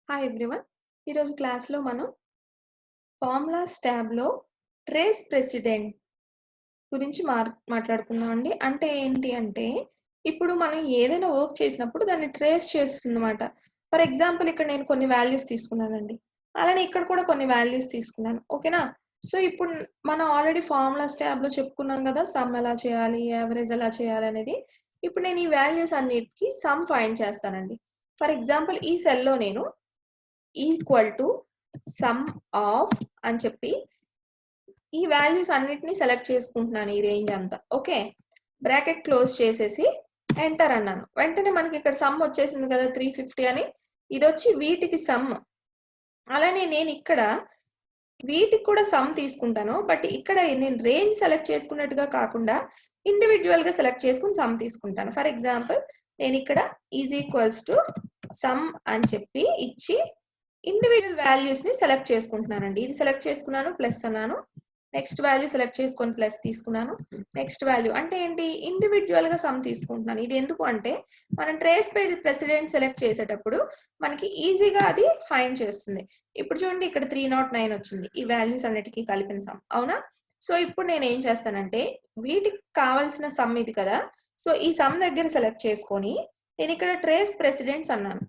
Hi everyone. ఈరోజు క్లాస్‌లో మనం ఫార్ములాస్ ట్యాబ్‌లో ట్రేస్ ప్రెసిడెంట్ గురించి మాట్లాడుకుందాం అండి. అంటే ఏంటి అంటే, ఇప్పుడు మనం ఏదైనా వర్క్ చేసినప్పుడు దాన్ని ట్రేస్ చేస్తుందన్నమాట. ఫర్ ఎగ్జాంపుల్ ఇక్కడ నేను కొన్ని వాల్యూస్ తీసుకున్నానండి. అలానే ఇక్కడ కూడా కొన్ని వాల్యూస్ తీసుకున్నాను. ఓకేనా? సో, ఇప్పుడు మనం ఆల్రెడీ ఫార్ములాస్ ట్యాబ్‌లో చెప్పుకున్నాం కదా! సమ్ ఎలా చేయాలి, యావరేజ్ ఎలా చేయాలి అనేది. ఇప్పుడు నేను ఈ వాల్యూస్ అన్నిటికి సమ్ ఫైండ్ చేస్తానండి. ఫర్ ఎగ్జాంపుల్ ఈ సెల్‌లో నేను ఈక్వల్ టు సమ్ ఆఫ్ అని చెప్పి ఈ వాల్యూస్ అన్నిటిని సెలెక్ట్ చేసుకుంటున్నాను ఈ రేంజ్ అంతా. ఓకే. బ్రాకెట్ క్లోజ్ చేసేసి ఎంటర్ అన్నాను. వెంటనే మనకి ఇక్కడ సమ్ వచ్చేసింది కదా 350 అని. ఇదొచ్చి వీటికి సమ్. అలానే నేను ఇక్కడ వీటికి కూడా సమ్ తీసుకుంటాను. బట్ ఇక్కడ నేను రేంజ్ సెలెక్ట్ చేసుకున్నట్టుగా కాకుండా ఇండివిడ్యువల్ గా సెలెక్ట్ చేసుకుని సమ్ తీసుకుంటాను. ఫర్ ఎగ్జాంపుల్ నేను ఇక్కడ ఈజ్ ఈక్వల్స్ టు సమ్ అని చెప్పి ఇచ్చి ఇండివిడ్యువల్ వాల్యూస్ ని సెలెక్ట్ చేసుకుంటున్నానండి. ఇది సెలెక్ట్ చేసుకున్నాను ప్లస్ అన్నాను. నెక్స్ట్ వాల్యూ సెలెక్ట్ చేసుకొని ప్లస్ తీసుకున్నాను. నెక్స్ట్ వాల్యూ అంటే ఏంటి, ఇండివిడ్యువల్ గా సమ్ తీసుకుంటున్నాను. ఇది ఎందుకు అంటే మనం ట్రేస్ ప్రెసిడెంట్ సెలెక్ట్ చేసేటప్పుడు మనకి ఈజీగా అది ఫైండ్ చేస్తుంది. ఇప్పుడు చూడండి ఇక్కడ 309 వచ్చింది ఈ వాల్యూస్ అన్నిటికీ కలిపిన సమ్. అవునా? సో ఇప్పుడు నేను ఏం చేస్తానంటే వీటికి కావాల్సిన సమ్ ఇది కదా, సో ఈ సమ్ దగ్గర సెలెక్ట్ చేసుకొని నేను ఇక్కడ ట్రేస్ ప్రెసిడెంట్స్ అన్నాను.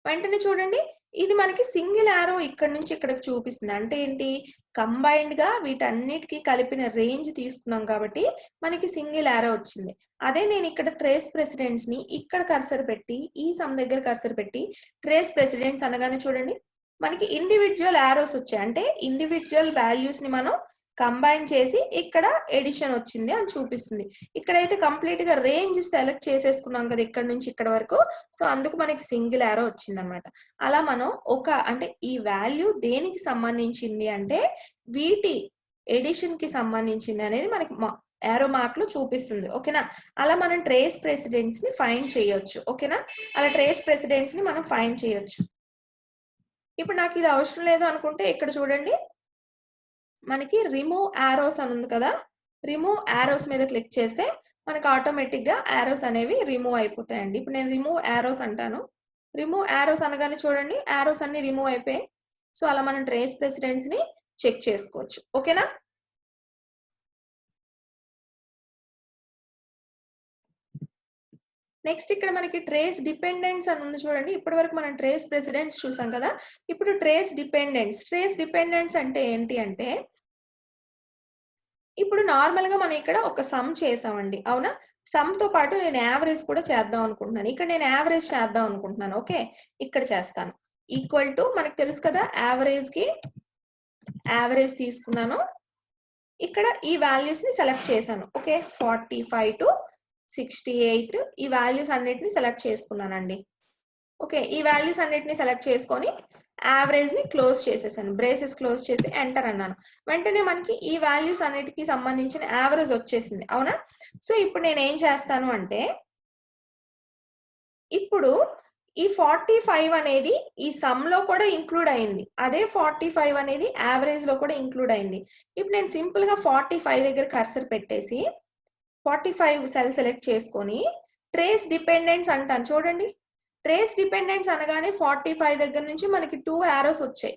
వెంటనే చూడండి ఇది మనకి సింగిల్ యారో ఇక్కడ నుంచి ఇక్కడికి చూపిస్తుంది. అంటే ఏంటి, కంబైన్డ్ గా వీటన్నిటికీ కలిపిన రేంజ్ తీసుకున్నాం కాబట్టి మనకి సింగిల్ యారో వచ్చింది. అదే నేను ఇక్కడ ట్రేస్ ప్రెసిడెంట్స్ ని ఇక్కడ కర్సర్ పెట్టి ఈ సమ్ దగ్గర కర్సర్ పెట్టి ట్రేస్ ప్రెసిడెంట్స్ అనగానే చూడండి మనకి ఇండివిడ్యువల్ యారోస్ వచ్చాయి. అంటే ఇండివిడ్యువల్ వాల్యూస్ ని మనం కంబైన్ చేసి ఇక్కడ ఎడిషన్ వచ్చింది అని చూపిస్తుంది. ఇక్కడైతే కంప్లీట్ గా రేంజ్ సెలెక్ట్ చేసేసుకున్నాం కదా ఇక్కడ నుంచి ఇక్కడ వరకు. సో అందుకు మనకి సింగిల్ యారో వచ్చింది అనమాట. అలా మనం అంటే ఈ వాల్యూ దేనికి సంబంధించింది అంటే వీటి ఎడిషన్ కి సంబంధించింది అనేది మనకి యారో మార్క్ లో చూపిస్తుంది. ఓకేనా? అలా మనం ట్రేస్ ప్రెసిడెంట్స్ ని ఫైండ్ చేయొచ్చు. ఓకేనా? అలా ట్రేస్ ప్రెసిడెంట్స్ ని మనం ఫైండ్ చేయొచ్చు. ఇప్పుడు నాకు ఇది అవసరం లేదు అనుకుంటే ఇక్కడ చూడండి మనకి రిమూవ్ యారోస్ అని ఉంది కదా, రిమూవ్ యారోస్ మీద క్లిక్ చేస్తే మనకి ఆటోమేటిక్ గా యారోస్ అనేవి రిమూవ్ అయిపోతాయండి. ఇప్పుడు నేను రిమూవ్ యారోస్ అంటాను. రిమూవ్ యారోస్ అనగానే చూడండి యారోస్ అన్ని రిమూవ్ అయిపోయాయి. సో అలా మనం ట్రేస్ ప్రెసిడెంట్స్ ని చెక్ చేసుకోవచ్చు. ఓకేనా? నెక్స్ట్ ఇక్కడ మనకి ట్రేస్ డిపెండెంట్స్ అని ఉంది చూడండి. ఇప్పటి వరకు మనం ట్రేస్ ప్రెసిడెంట్స్ చూసాం కదా, ఇప్పుడు ట్రేస్ డిపెండెంట్స్ అంటే ఏంటి అంటే ఇప్పుడు నార్మల్ గా మనం ఇక్కడ ఒక సమ్ చేసామండి. అవునా? సమ్ తో పాటు నేను యావరేజ్ కూడా చేద్దాం అనుకుంటున్నాను. ఇక్కడ నేను యావరేజ్ చేద్దాం అనుకుంటున్నాను. ఓకే. ఇక్కడ చేస్తాను. ఈక్వల్ టు మనకు తెలుసు కదా, యావరేజ్ తీసుకున్నాను. ఇక్కడ ఈ వాల్యూస్ ని సెలెక్ట్ చేశాను. ఓకే. 45 టు 68 ఈ వాల్యూస్ అన్నిటిని సెలెక్ట్ చేసుకున్నానండి. ఓకే. ఈ వాల్యూస్ అన్నిటిని సెలెక్ట్ చేసుకొని యావరేజ్ ని క్లోజ్ చేసేసాను. బ్రేసెస్ క్లోజ్ చేసి ఎంటర్ అన్నాను. వెంటనే మనకి ఈ వాల్యూస్ అన్నిటికి సంబంధించిన యావరేజ్ వచ్చేసింది. అవునా? సో ఇప్పుడు నేను ఏం చేస్తాను అంటే ఇప్పుడు ఈ 45 అనేది ఈ సమ్ లో కూడా ఇంక్లూడ్ అయింది. అదే 45 అనేది యావరేజ్ లో కూడా ఇంక్లూడ్ అయింది. ఇప్పుడు నేను సింపుల్ గా 45 దగ్గర కర్సర్ పెట్టేసి 45 సెల్ సెలెక్ట్ చేసుకొని ట్రేస్ డిపెండెంట్స్ అంటాను చూడండి. ట్రేస్ డిపెండెంట్స్ అనగానే 45 దగ్గర నుంచి మనకి 2 యారోస్ వచ్చాయి.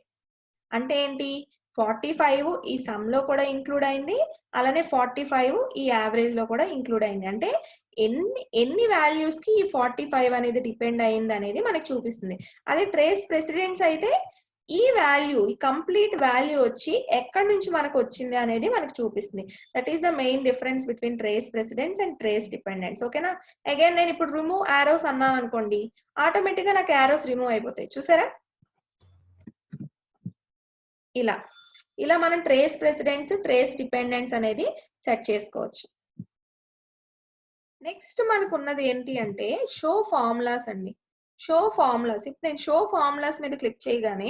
అంటే ఏంటి, 45 ఈ సమ్ లో కూడా ఇంక్లూడ్ అయింది, అలానే 45 ఈ యావరేజ్ లో కూడా ఇంక్లూడ్ అయింది. అంటే ఎన్ని వాల్యూస్ కి ఈ 45 అనేది డిపెండ్ అయింది అనేది మనకి చూపిస్తుంది. అదే ట్రేస్ ప్రెసిడెంట్స్ అయితే ఈ వాల్యూ, ఈ కంప్లీట్ వాల్యూ వచ్చి ఎక్కడి నుంచి మనకు వచ్చింది అనేది మనకు చూపిస్తుంది. That is the main difference between trace presidents and trace dependents. ఓకేనా? అగైన్ నేను ఇప్పుడు రిమూవ్ యారోస్ అన్నాను అనుకోండి, ఆటోమేటిక్ గా నాకు యారోస్ రిమూవ్ అయిపోతాయి. చూసారా? ఇలా ఇలా మనం ట్రేస్ ప్రెసిడెంట్స్, ట్రేస్ డిపెండెంట్స్ అనేది సెట్ చేసుకోవచ్చు. నెక్స్ట్ మనకు ఉన్నది ఏంటి అంటే షో ఫార్ములాస్ అండి. Show formulas. ఇప్పుడు నేను షో ఫార్ములాస్ మీద క్లిక్ చేయగానే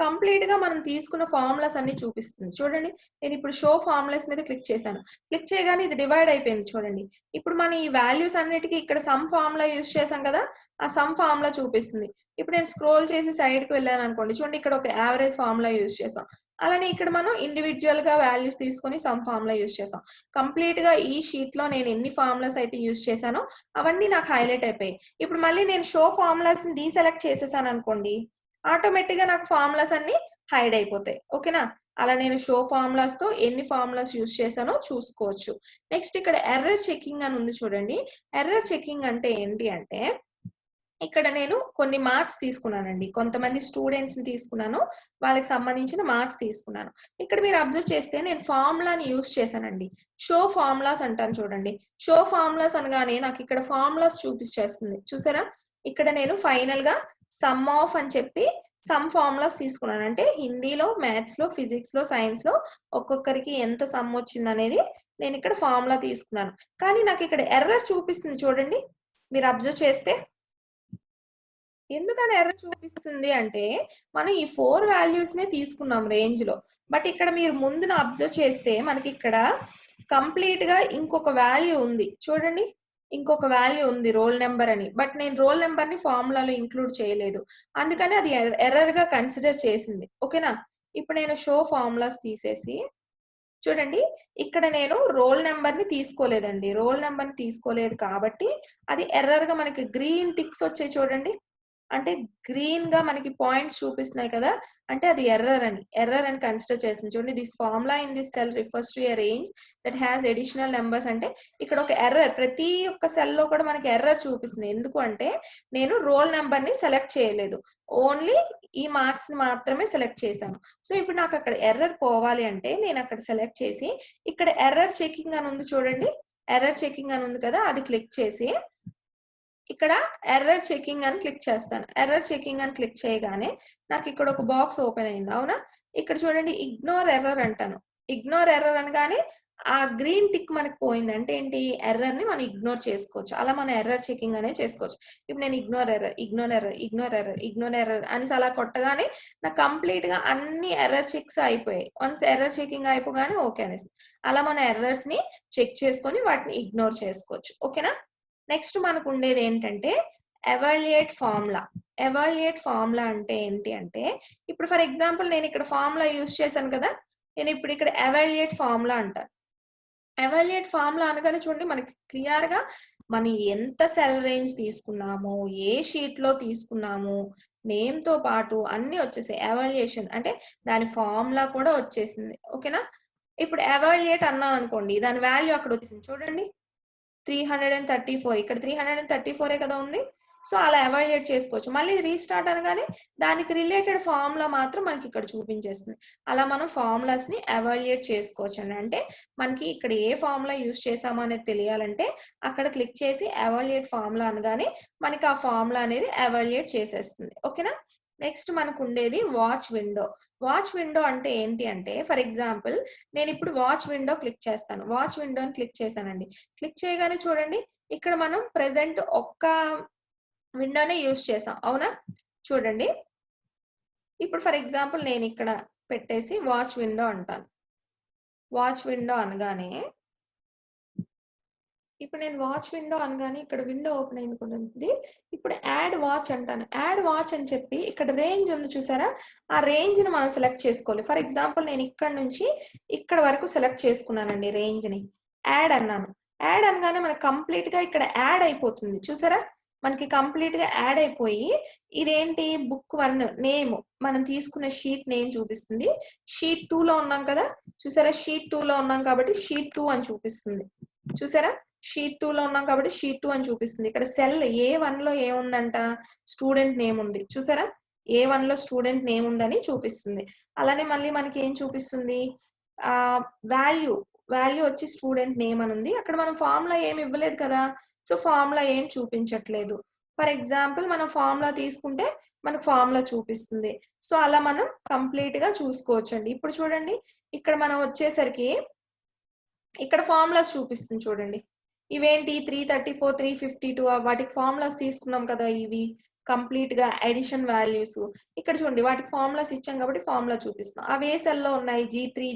కంప్లీట్‌గా మనం తీసుకున్న ఫార్ములాస్ అన్నీ చూపిస్తుంది. చూడండి, నేనిప్పుడు షో ఫార్ములాస్ మీద క్లిక్ చేశాను. క్లిక్ చేయగానే ఇది డివైడ్ అయిపోయింది చూడండి. ఇప్పుడు మనం ఈ వాల్యూస్ అన్నిటికి ఇక్కడ సమ్ ఫార్ములా యూజ్ చేసాం కదా! ఆ సమ్ ఫార్ములా చూపిస్తుంది. ఇప్పుడు నేను స్క్రోల్ చేసి సైడ్‌కి వెళ్ళాననుకోండి, చూడండి ఇక్కడ ఒక యావరేజ్ ఫార్ములా యూజ్ చేసాం. అలానే ఇక్కడ మనం ఇండివిడ్యుయల్‌గా వాల్యూస్ తీసుకొని సమ్ ఫార్ములా యూజ్ చేసాం. కంప్లీట్‌గా ఈ షీట్‌లో నేను ఎన్ని ఫార్ములాస్ అయితే యూజ్ చేశానో అవన్నీ నాకు హైలైట్ అయిపోయాయి. ఇప్పుడు మళ్ళీ నేను షో ఫార్ములాస్‌ని డీసెలెక్ట్ చేసేసాననుకోండి, ఆటోమేటిక్‌గా నాకు ఫార్ములాస్ అన్నీ హైడ్ అయిపోతాయి. ఓకేనా? అలా నేను షో ఫార్ములాస్‌తో ఎన్ని ఫార్ములాస్ యూజ్ చేశానో చూసుకోవచ్చు. నెక్స్ట్ ఇక్కడ ఎర్రర్ చెకింగ్ అని ఉంది చూడండి. ఎర్రర్ చెకింగ్ అంటే ఏంటి అంటే, ఇక్కడ నేను కొన్ని మార్క్స్ తీసుకున్నానండి. కొంతమంది స్టూడెంట్స్‌ని తీసుకున్నాను. వాళ్ళకి సంబంధించిన మార్క్స్ తీసుకున్నాను. ఇక్కడ మీరు అబ్జర్వ్ చేస్తే నేను ఫార్ములాని యూజ్ చేశానండి. షో ఫార్ములాస్ అంటాను చూడండి. షో ఫార్ములాస్ అనగానే నాకిక్కడ ఫార్ములాస్ చూపిచ్చేస్తుంది. చూసారా? ఇక్కడ నేను ఫైనల్‌గా సమ్ ఆఫ్ అని చెప్పి సమ్ ఫార్ములాస్ తీసుకున్నాను. అంటే హిందీలో, మ్యాథ్స్‌లో, ఫిజిక్స్‌లో, సైన్స్‌లో ఒక్కొక్కరికి ఎంత సమ్ వచ్చిందనేది నేనిక్కడ ఫార్ములా తీసుకున్నాను. కానీ నాకిక్కడ ఎర్రర్ చూపిస్తుంది చూడండి. మీరు అబ్జర్వ్ చేస్తే ఎందుకని ఎర్రర్ చూపిస్తుంది అంటే, మనం ఈ 4 వాల్యూస్‌నే తీసుకున్నాం రేంజ్‌లో. బట్ ఇక్కడ మీరు ముందున అబ్జర్వ్ చేస్తే మనకిక్కడ కంప్లీట్‌గా ఇంకొక వాల్యూ ఉంది. చూడండి. ఇంకొక వాల్యూ ఉంది రోల్ నంబర్ అని. బట్ నేను రోల్ నంబర్‌ని ఫార్ములాలో ఇంక్లూడ్ చేయలేదు. అందుకని అది ఎర్రర్‌గా కన్సిడర్ చేసింది. ఓకేనా? ఇప్పుడు నేను షో ఫార్ములాస్ తీసేసి చూడండి. ఇక్కడ నేను రోల్ నంబర్‌ని తీసుకోలేదండి. రోల్ నంబర్‌ని తీసుకోలేదు కాబట్టి అది ఎర్రర్‌గా మనకి గ్రీన్ టిక్స్ వచ్చాయి చూడండి. అంటే గ్రీన్‌గా మనకి పాయింట్స్ చూపిస్తున్నాయి కదా! అంటే అది ఎర్రర్ అని కన్సిడర్ చేస్తుంది. చూడండి this formula in this cell refers to a range that has additional numbers అంటే ఇక్కడ ఒక ఎర్రర్ ప్రతి ఒక్క సెల్‌లో కూడా మనకి ఎర్రర్ చూపిస్తుంది. ఎందుకు అంటే నేను రోల్ నంబర్‌ని సెలెక్ట్ చేయలేదు. ఓన్లీ ఈ మార్క్స్‌ని మాత్రమే సెలెక్ట్ చేశాను. సో, ఇప్పుడు నాకు అక్కడ ఎర్రర్ పోవాలి అంటే నేను అక్కడ సెలెక్ట్ చేసి ఇక్కడ ఎర్రర్ చెకింగ్ అని ఉంది చూడండి. ఎర్రర్ చెకింగ్ అని ఉంది కదా! అది క్లిక్ చేసి ఇక్కడ ఎర్రర్ చెకింగ్ అని క్లిక్ చేస్తాను. ఎర్రర్ చెకింగ్ అని క్లిక్ చేయగానే నాకిక్కడ ఒక బాక్స్ ఓపెన్ అయింది. అవునా? ఇక్కడ చూడండి ఇగ్నోర్ ఎర్రర్ అంటాను. ఇగ్నోర్ ఎర్రర్ అనగానే ఆ గ్రీన్ టిక్ మనకు పోయింది. అంటే ఏంటి? ఎర్రర్‌ని మనం ఇగ్నోర్ చేసుకోవచ్చు. అలా మనం ఎర్రర్ చెకింగ్ అనేది చేసుకోవచ్చు. ఇప్పుడు నేను ignore error, ignore error, ignore error, ignore error అనేసి అలా కొట్టగానే నాకు కంప్లీట్‌గా అన్ని ఎర్రర్ చెక్స్ అయిపోయాయి. వన్స్ ఎర్రర్ చెకింగ్ అయిపోగానే ఓకే అనేసి. అలా మన ఎర్రర్స్‌ని చెక్ చేసుకొని వాటిని ఇగ్నోర్ చేసుకోవచ్చు. ఓకేనా? నెక్స్ట్ మనకుండేదేంటంటే ఎవాల్యుయేట్ ఫార్ములా. ఎవాల్యుయేట్ ఫార్ములా అంటే ఏంటి అంటే, ఇప్పుడు ఫర్ ఎగ్జాంపుల్ నేనిక్కడ ఫార్ములా యూజ్ చేశాను కదా! నేనిప్పుడు ఇక్కడ ఎవాల్యుయేట్ ఫార్ములా అంటాను. ఎవాల్యుయేట్ ఫార్ములా అనగానే చూడండి మనకి క్లియర్‌గా మనం ఎంత సెల్ రేంజ్ తీసుకున్నాము, ఏ షీట్‌లో తీసుకున్నాము, నేమ్‌తో పాటు అన్నీ వచ్చేసాయి. ఎవాల్యుయేషన్ అంటే దాని ఫార్ములా కూడా వచ్చేసింది. ఓకేనా? ఇప్పుడు ఎవాల్యుయేట్ అన్నాననుకోండి దాని వాల్యూ అక్కడ వచ్చేసింది చూడండి. 334 ఇక్కడ 334 కదా ఉంది. సో, అలా ఎవాల్యుయేట్ చేసుకోవచ్చు. మళ్ళీ రీస్టార్ట్ అనగానే దానికి రిలేటెడ్ ఫార్ములా మాత్రం మనకిక్కడ చూపించేస్తుంది. అలా మనం ఫార్ములాస్‌ని ఎవాల్యుయేట్ చేసుకోవచ్చండి. అంటే మనకి ఇక్కడ ఏ ఫార్ములా యూజ్ చేసామో అనేది తెలియాలంటే అక్కడ క్లిక్ చేసి ఎవాల్యుయేట్ ఫార్ములా అనగానే మనకి ఆ ఫార్ములా అనేది ఎవాల్యుయేట్ చేసేస్తుంది. ఓకేనా? నెక్స్ట్ మనకుండేది వాచ్ విండో. వాచ్ విండో అంటే ఏంటి అంటే ఫర్ ఎగ్జాంపుల్ నేనిప్పుడు వాచ్ విండో క్లిక్ చేస్తాను. వాచ్ విండోని క్లిక్ చేశానండి. క్లిక్ చేయగానే చూడండి ఇక్కడ మనం ప్రెజెంట్ ఒక్క విండోనే యూజ్ చేసాం. అవునా? చూడండి. ఇప్పుడు ఫర్ ఎగ్జాంపుల్ నేనిక్కడ పెట్టేసి వాచ్ విండో అంటాను. వాచ్ విండో అనగానే ఇప్పుడు నేను వాచ్ విండో అనగానే ఇక్కడ విండో ఓపెన్ అయింది. ఇప్పుడు యాడ్ వాచ్ అంటాను. యాడ్ వాచ్ అని చెప్పి ఇక్కడ రేంజ్ ఉంది చూసారా? ఆ రేంజ్‌ని మనం సెలెక్ట్ చేసుకోవాలి. ఫర్ ఎగ్జాంపుల్ నేను ఇక్కడి నుంచి ఇక్కడ వరకు సెలెక్ట్ చేసుకున్నానండి రేంజ్‌ని. యాడ్ అన్నాను. యాడ్ అనగానే మనకు కంప్లీట్‌గా ఇక్కడ యాడ్ అయిపోతుంది. చూసారా? మనకి కంప్లీట్‌గా యాడ్ అయిపోయి ఇదేంటి బుక్ 1 నేమ్ మనం తీసుకున్న షీట్ నేమ్ చూపిస్తుంది. షీట్ 2లో ఉన్నాం కదా! చూసారా? షీట్ 2లో ఉన్నాం కాబట్టి షీట్ 2 అని చూపిస్తుంది. చూసారా? షీట్ 2లో ఉన్నాం కాబట్టి షీట్ 2 అని చూపిస్తుంది. ఇక్కడ సెల్ ఏ1లో ఏముందంట? స్టూడెంట్ నేమ్ ఉంది. చూసారా? ఏ1లో స్టూడెంట్ నేమ్ ఉందని చూపిస్తుంది. అలానే మళ్ళీ మనకి ఏం చూపిస్తుంది? ఆహ్, వాల్యూ, వాల్యూ వచ్చి స్టూడెంట్ నేమ్ అని ఉంది. అక్కడ మనం ఫార్ములా ఏమి ఇవ్వలేదు కదా! సో, ఫార్ములా ఏం చూపించట్లేదు. ఫర్ ఎగ్జాంపుల్ మనం ఫార్ములా తీసుకుంటే మనకు ఫార్ములా చూపిస్తుంది. సో, అలా మనం కంప్లీట్‌గా చూసుకోవచ్చండి. ఇప్పుడు చూడండి ఇక్కడ మనం వచ్చేసరికి ఇక్కడ ఫార్ములాస్ చూపిస్తుంది చూడండి. ఇవేంటి 334, 352 వాటికి ఫార్ములాస్ తీసుకున్నాం కదా! ఇవి. కంప్లీట్‌గా అడిషన్ వాల్యూస్ ఇక్కడ చూడండి వాటికి ఫార్ములాస్ ఇచ్చాం కాబట్టి ఫార్ములా చూపిస్తున్నాం. అవి ఏ సెల్‌లో ఉన్నాయి జీ3,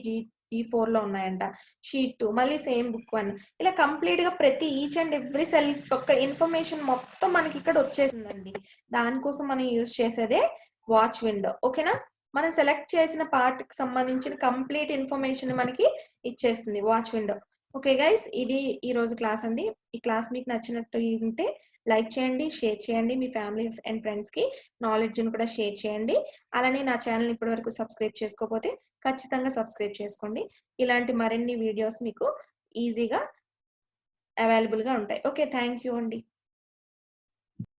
జీ4లో ఉన్నాయంట. షీట్ 2 మళ్ళీ సేమ్ బుక్ 1 ఇలా కంప్లీట్‌గా ప్రతి ఈచ్ అండ్ ఎవ్రీ సెల్ యొక్క ఇన్ఫర్మేషన్ మొత్తం మనకి ఇక్కడ వచ్చేసిందండి. దానికోసం మనం యూజ్ చేసేదే వాచ్ విండో. ఓకేనా? మనం సెలెక్ట్ చేసిన పార్ట్‌కి సంబంధించిన కంప్లీట్ ఇన్ఫర్మేషన్ మనకి ఇచ్చేస్తుంది వాచ్ విండో. ఓకే గైస్, ఇది ఈరోజు క్లాస్ అండి. ఈ క్లాస్ మీకు నచ్చినట్టు ఉంటే లైక్ చేయండి, షేర్ చేయండి. మీ ఫ్యామిలీ అండ్ ఫ్రెండ్స్‌కి నాలెడ్జ్‌ని కూడా షేర్ చేయండి. అలానే నా ఛానెల్‌ని ఇప్పటివరకు సబ్స్క్రైబ్ చేసుకోకపోతే ఖచ్చితంగా సబ్స్క్రైబ్ చేసుకోండి. ఇలాంటి మరిన్ని వీడియోస్ మీకు ఈజీగా అవైలబుల్‌గా ఉంటాయి. ఓకే. థాంక్ యూ అండి.